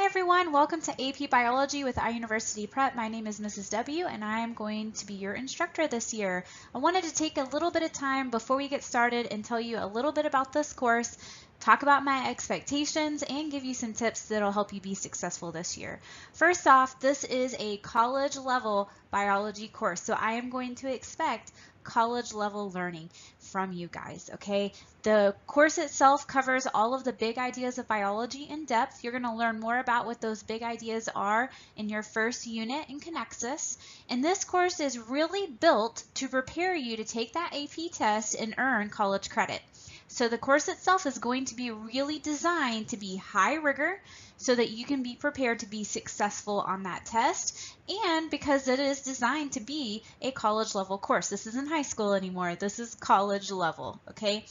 everyone, welcome to AP Biology with iUniversity Prep. My name is Mrs. W and I am going to be your instructor this year. I wanted to take a little bit of time before we get started and tell you a little bit about this course, talk about my expectations, and give you some tips that'll help you be successful this year. First off, this is a college level biology course, so I am going to expect college level learning from you guys, okay? The course itself covers all of the big ideas of biology in depth. You're going to learn more about what those big ideas are in your first unit in Connexus. And this course is really built to prepare you to take that AP test and earn college credit. So the course itself is going to be really designed to be high rigor so that you can be prepared to be successful on that test, and because it is designed to be a college level course. This isn't high school anymore. This is college level, okay?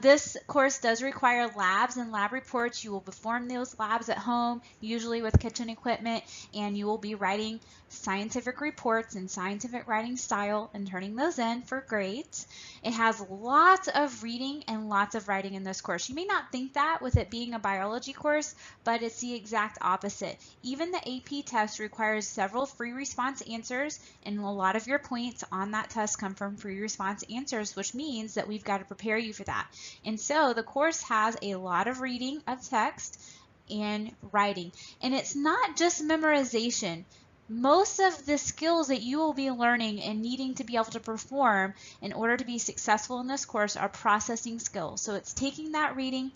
This course does require labs and lab reports. You will perform those labs at home, usually with kitchen equipment, and you will be writing scientific reports in scientific writing style and turning those in for grades. It has lots of reading and lots of writing in this course. You may not think that with it being a biology course, but it's the exact opposite. Even the AP test requires several free response answers, and a lot of your points on that test come from free response answers, which means that we've got to prepare you for that. And so the course has a lot of reading of text and writing. And it's not just memorization. Most of the skills that you will be learning and needing to be able to perform in order to be successful in this course are processing skills. So it's taking that reading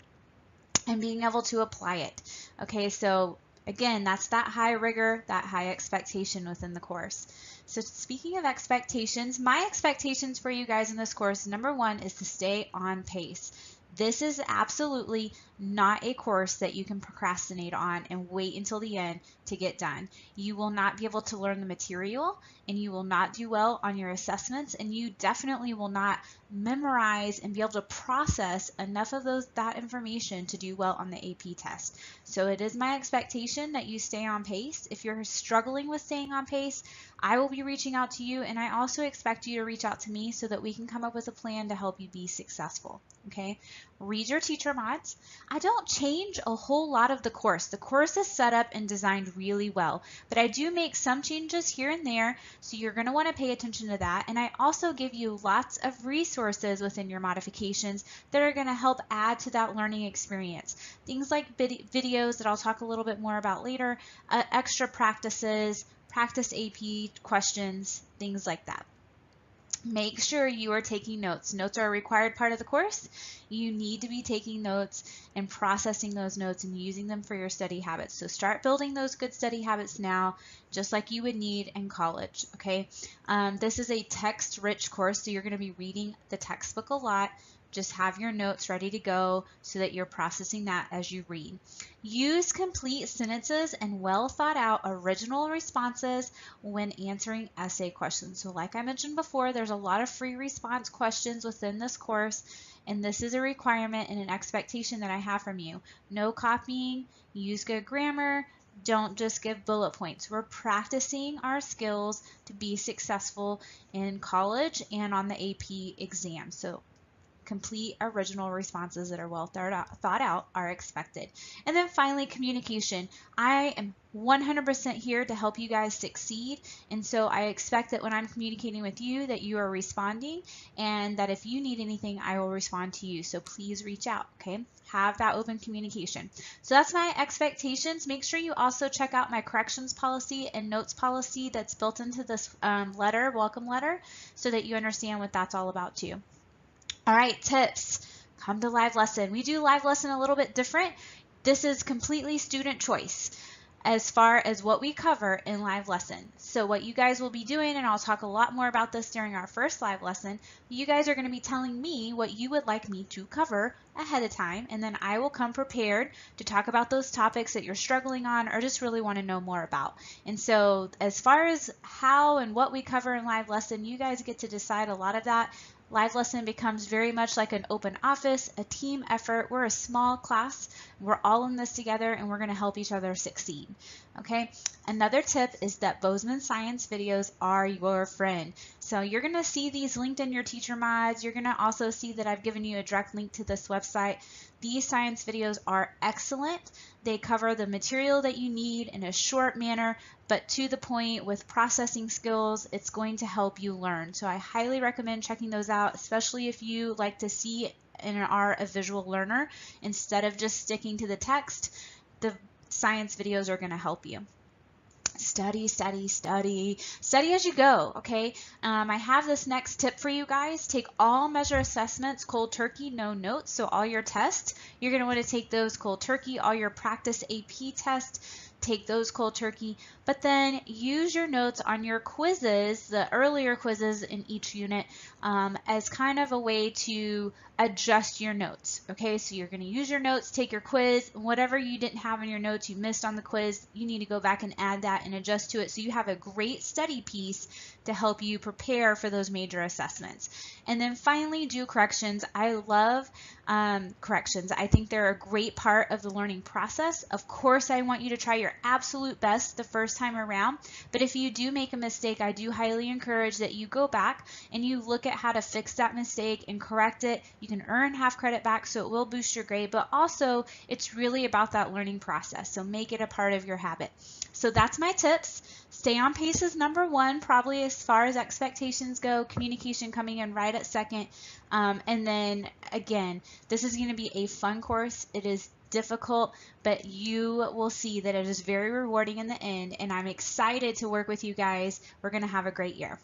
and being able to apply it. Okay, so again, that's that high rigor, that high expectation within the course. So speaking of expectations, my expectations for you guys in this course, number one, is to stay on pace. This is absolutely not a course that you can procrastinate on and wait until the end to get done. You will not be able to learn the material, and you will not do well on your assessments, and you definitely will not memorize and be able to process enough of that information to do well on the AP test. So it is my expectation that you stay on pace. If you're struggling with staying on pace, I will be reaching out to you, and I also expect you to reach out to me so that we can come up with a plan to help you be successful. Okay, read your teacher mods. I don't change a whole lot of the course. The course is set up and designed really well, but I do make some changes here and there, so you're going to want to pay attention to that. And I also give you lots of resources within your modifications that are going to help add to that learning experience. Things like videos that I'll talk a little bit more about later, extra practices, practice AP questions, things like that. Make sure you are taking notes. Notes are a required part of the course. You need to be taking notes and processing those notes and using them for your study habits. So start building those good study habits now, just like you would need in college, okay? This is a text-rich course, so you're going to be reading the textbook a lot. Just have your notes ready to go so that you're processing that as you read. Use complete sentences and well thought out original responses when answering essay questions. So like I mentioned before, there's a lot of free response questions within this course, and this is a requirement and an expectation that I have from you. No copying, use good grammar, don't just give bullet points. We're practicing our skills to be successful in college and on the AP exam. So complete original responses that are well thought out are expected. And then finally, communication. I am 100% here to help you guys succeed, and so I expect that when I'm communicating with you that you are responding, and that if you need anything, I will respond to you. So please reach out, okay? Have that open communication. So that's my expectations. Make sure you also check out my corrections policy and notes policy that's built into this welcome letter, so that you understand what that's all about too. All right, tips. Come to live lesson. We do live lesson a little bit different. This is completely student choice as far as what we cover in live lesson. So what you guys will be doing, and I'll talk a lot more about this during our first live lesson, you guys are going to be telling me what you would like me to cover ahead of time, and then I will come prepared to talk about those topics that you're struggling on or just really want to know more about. And so as far as how and what we cover in live lesson, you guys get to decide a lot of that. Live lesson becomes very much like an open office, a team effort. We're a small class. We're all in this together, and we're going to help each other succeed. Okay. Another tip is that Bozeman Science videos are your friend. So you're going to see these linked in your teacher mods. You're going to also see that I've given you a direct link to this website. these science videos are excellent. They cover the material that you need in a short manner, but to the point with processing skills. It's going to help you learn. So I highly recommend checking those out, especially if you like to see and are a visual learner. Instead of just sticking to the text, the science videos are going to help you. Study, study, study. Study as you go, okay? I have this next tip for you guys. Take all measure assessments cold turkey, no notes. So all your tests, you're going to want to take those cold turkey. All your practice AP tests, take those cold turkey. But then use your notes on your quizzes, the earlier quizzes in each unit, as kind of a way to adjust your notes. Okay, so you're going to use your notes, take your quiz, whatever you didn't have in your notes you missed on the quiz, you need to go back and add that and adjust to it so you have a great study piece to help you prepare for those major assessments. And then finally, do corrections. I love corrections. I think they're a great part of the learning process. Of course, I want you to try your absolute best the first time around, but if you do make a mistake, I do highly encourage that you go back and you look at how to fix that mistake and correct it. You can earn half credit back, so it will boost your grade, but also it's really about that learning process, so make it a part of your habit. So that's my tips. Stay on pace is number one, probably as far as expectations go, communication coming in right at second. And then again, this is going to be a fun course. It is difficult, but you will see that it is very rewarding in the end, and I'm excited to work with you guys. We're going to have a great year.